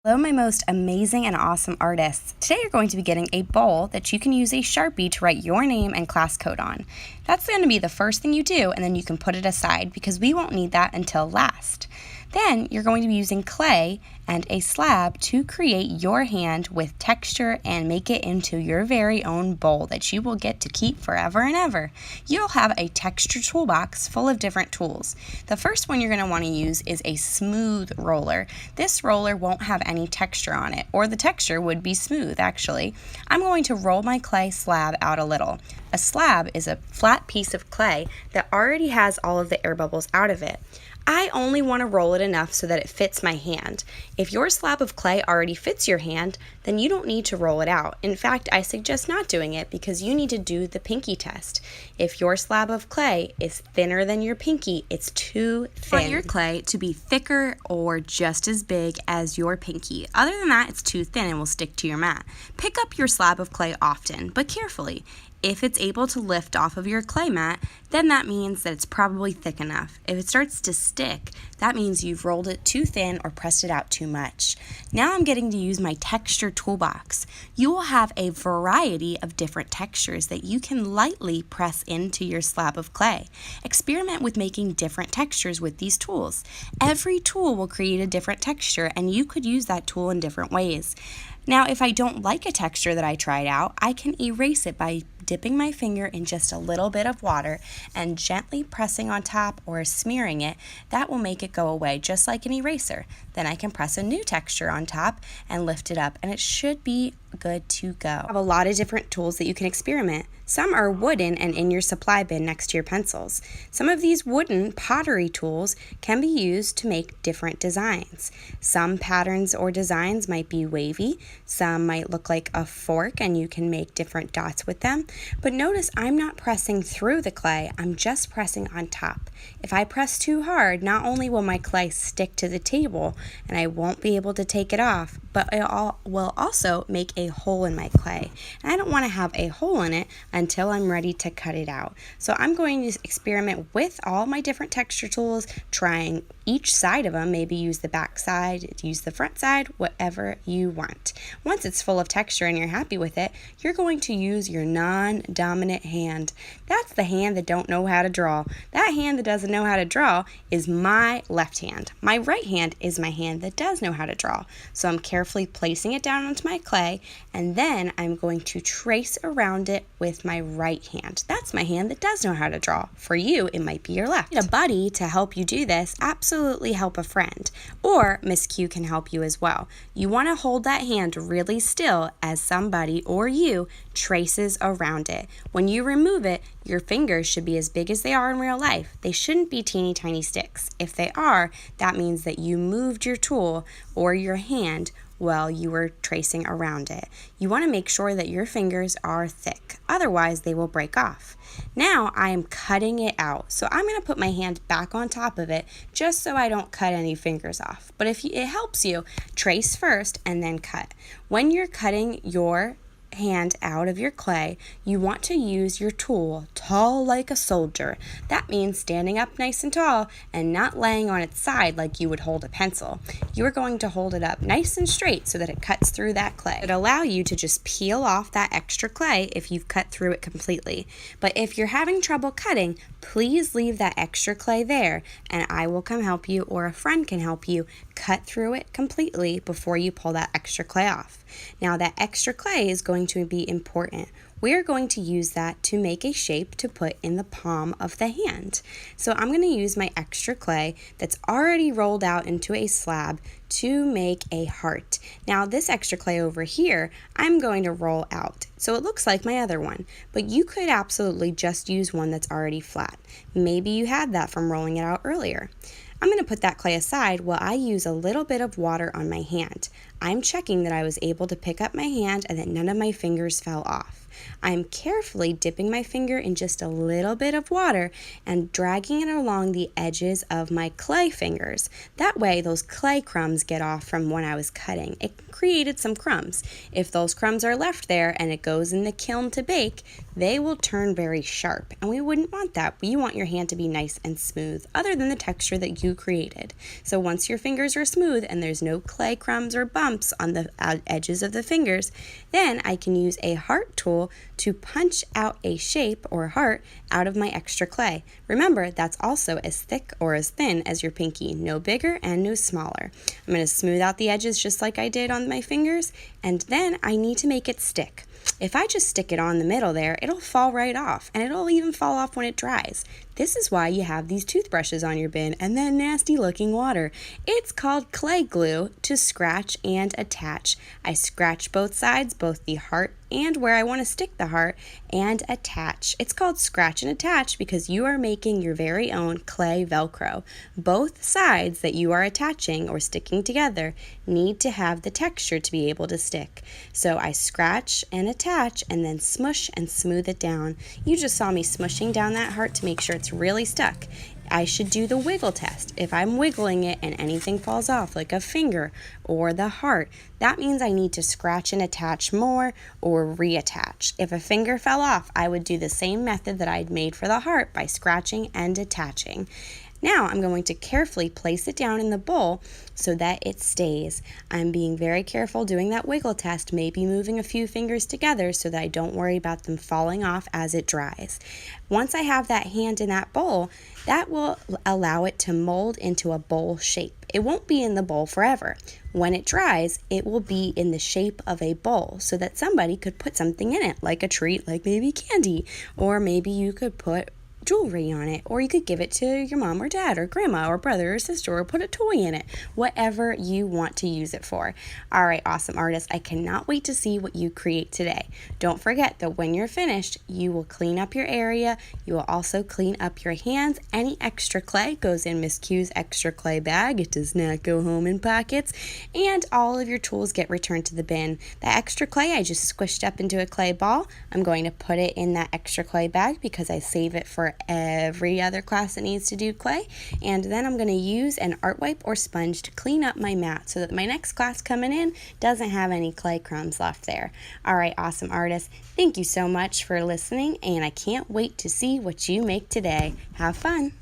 Hello, my most amazing and awesome artists. Today you're going to be getting a bowl that you can use a Sharpie to write your name and class code on. That's going to be the first thing you do, and then you can put it aside because we won't need that until last. Then you're going to be using clay and a slab to create your hand with texture and make it into your very own bowl that you will get to keep forever and ever. You'll have a texture toolbox full of different tools. The first one you're going to want to use is a smooth roller. This roller won't have any texture on it, or the texture would be smooth actually. I'm going to roll my clay slab out a little. A slab is a flat piece of clay that already has all of the air bubbles out of it. I only want to roll it enough so that it fits my hand. If your slab of clay already fits your hand, then you don't need to roll it out. In fact, I suggest not doing it because you need to do the pinky test. If your slab of clay is thinner than your pinky, it's too thin. Want your clay to be thicker or just as big as your pinky. Other than that, it's too thin and will stick to your mat. Pick up your slab of clay often, but carefully. If it's able to lift off of your clay mat, then that means that it's probably thick enough. If it starts to stick, that means you've rolled it too thin or pressed it out too much. Now I'm getting to use my texture toolbox. You will have a variety of different textures that you can lightly press into your slab of clay. Experiment with making different textures with these tools. Every tool will create a different texture, and you could use that tool in different ways. Now, if I don't like a texture that I tried out, I can erase it by dipping my finger in just a little bit of water and gently pressing on top or smearing it. That will make it go away just like an eraser. Then I can press a new texture on top and lift it up, and it should be good to go. I have a lot of different tools that you can experiment. Some are wooden and in your supply bin next to your pencils. Some of these wooden pottery tools can be used to make different designs. Some patterns or designs might be wavy. Some might look like a fork and you can make different dots with them. But notice I'm not pressing through the clay, I'm just pressing on top. If I press too hard, not only will my clay stick to the table and I won't be able to take it off, but it will also make a hole in my clay. And I don't want to have a hole in it until I'm ready to cut it out. So I'm going to experiment with all my different texture tools, trying each side of them. Maybe use the back side, use the front side, whatever you want. Once it's full of texture and you're happy with it, you're going to use your non-dominant hand. That's the hand that don't know how to draw. That hand that doesn't know how to draw is my left hand. My right hand is my hand that does know how to draw. So I'm carefully placing it down onto my clay, and then I'm going to trace around it with my right hand. That's my hand that does know how to draw. For you, it might be your left. Need a buddy to help you do this? Absolutely help a friend. Or Miss Q can help you as well. You want to hold that hand really still as somebody or you traces around it. When you remove it, your fingers should be as big as they are in real life. They shouldn't be teeny tiny sticks. If they are, that means that you moved your tool or your hand while you were tracing around it. You want to make sure that your fingers are thick, otherwise they will break off. Now I am cutting it out, so I'm going to put my hand back on top of it just so I don't cut any fingers off. But if it helps you, trace first and then cut. When you're cutting your hand out of your clay, you want to use your tool tall like a soldier. That means standing up nice and tall and not laying on its side like you would hold a pencil. You are going to hold it up nice and straight so that it cuts through that clay. It'll allow you to just peel off that extra clay if you've cut through it completely. But if you're having trouble cutting, please leave that extra clay there and I will come help you, or a friend can help you cut through it completely before you pull that extra clay off. Now that extra clay is going to be important. We are going to use that to make a shape to put in the palm of the hand. So I'm going to use my extra clay that's already rolled out into a slab to make a heart. Now this extra clay over here, I'm going to roll out. So it looks like my other one, but you could absolutely just use one that's already flat. Maybe you had that from rolling it out earlier. I'm going to put that clay aside while I use a little bit of water on my hand. I'm checking that I was able to pick up my hand and that none of my fingers fell off. I'm carefully dipping my finger in just a little bit of water and dragging it along the edges of my clay fingers. That way those clay crumbs get off from when I was cutting. It created some crumbs. If those crumbs are left there and it goes in the kiln to bake, they will turn very sharp, and we wouldn't want that. We want your hand to be nice and smooth, other than the texture that you created. So once your fingers are smooth and there's no clay crumbs or bumps on the edges of the fingers, then I can use a heart tool to punch out a shape or heart out of my extra clay. Remember, that's also as thick or as thin as your pinky, no bigger and no smaller. I'm going to smooth out the edges just like I did on my fingers, and then I need to make it stick. If I just stick it on the middle there, it'll fall right off, and it'll even fall off when it dries. This is why you have these toothbrushes on your bin and that nasty looking water. It's called clay glue to scratch and attach. I scratch both sides, both the heart and where I want to stick the heart, and attach. It's called scratch and attach because you are making your very own clay Velcro. Both sides that you are attaching or sticking together need to have the texture to be able to stick. So I scratch and attach and then smush and smooth it down. You just saw me smushing down that heart to make sure it's really stuck. I should do the wiggle test. If I'm wiggling it and anything falls off, like a finger or the heart, that means I need to scratch and attach more or reattach. If a finger fell off, I would do the same method that I'd made for the heart by scratching and attaching. Now I'm going to carefully place it down in the bowl so that it stays. I'm being very careful doing that wiggle test, maybe moving a few fingers together so that I don't worry about them falling off as it dries. Once I have that hand in that bowl, that will allow it to mold into a bowl shape. It won't be in the bowl forever. When it dries, it will be in the shape of a bowl so that somebody could put something in it, like a treat, like maybe candy, or maybe you could put jewelry on it, or you could give it to your mom or dad or grandma or brother or sister, or put a toy in it, whatever you want to use it for. All right, awesome artists, I cannot wait to see what you create today. Don't forget that when you're finished, you will clean up your area. You will also clean up your hands. Any extra clay goes in Miss Q's extra clay bag. It does not go home in pockets, and all of your tools get returned to the bin. The extra clay I just squished up into a clay ball. I'm going to put it in that extra clay bag because I save it for every other class that needs to do clay. And then I'm going to use an art wipe or sponge to clean up my mat so that my next class coming in doesn't have any clay crumbs left there. All right, awesome artists, thank you so much for listening, and I can't wait to see what you make today. Have fun.